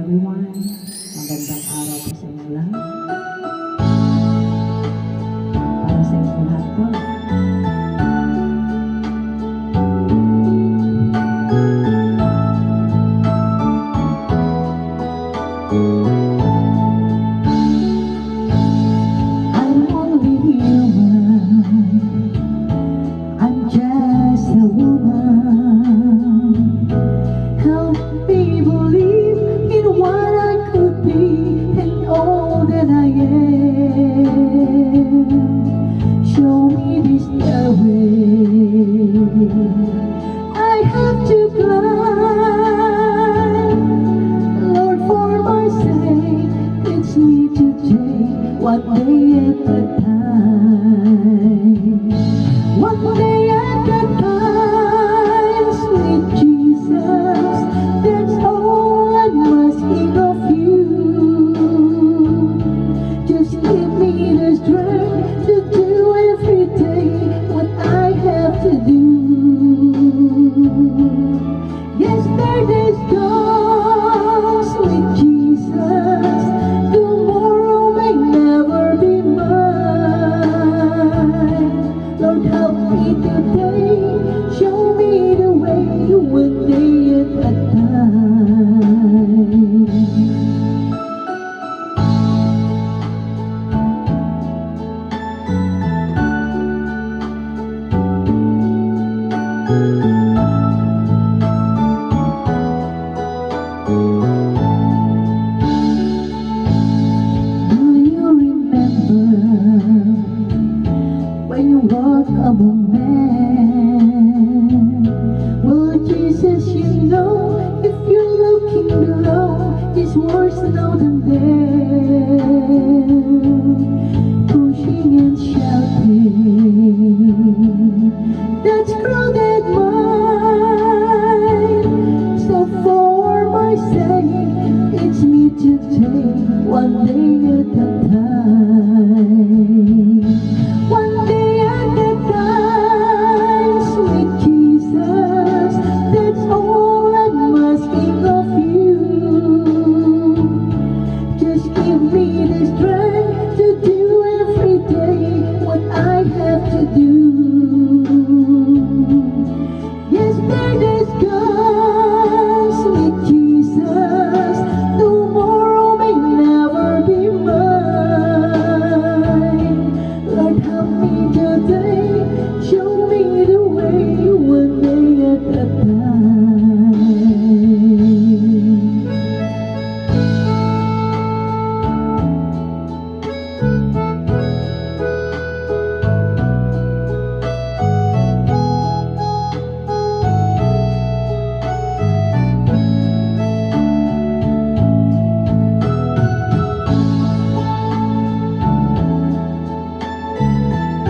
everyone. Magandang araw po sa inyo lahat. Para sa inyo lahat po. I'm only human. I'm just a woman. Help me believe in what I could be and all that I am. Show me this the way I have to climb. Lord, for my sake, teach me to take one day at a time. One day at a time, sweet Jesus. That's all I'm asking of you. Just give me the strength to do every day what I have to do. Yesterday's gone, sweet Jesus. Tomorrow may never be mine. Lord, help me today. Show me the way one day at a time. Do you remember when you walk among men? Well, Jesus, you know, if you're looking below, His worse now than them. Pushing and shouting, that's crowded mind. So for my sake, it's me to take one day at a time. One day at a time, sweet Jesus. That's all I'm asking of you. Just give me the strength to do every day what I have to do. Yesterday's gone, sweet Jesus. Tomorrow may never be mine. Lord, help me today. Show me the way one day at a time.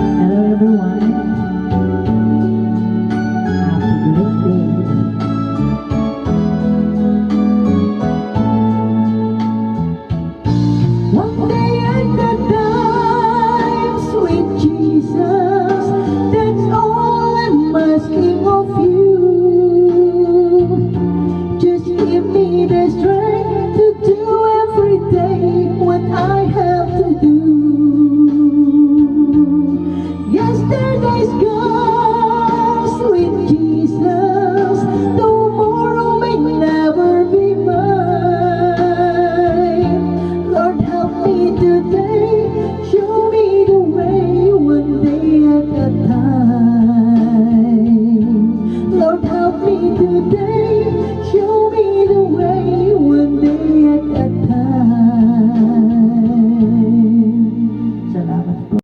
Hello everyone. Have a great day. One day at a time, sweet Jesus. That's all I'm asking of you. Just give me the strength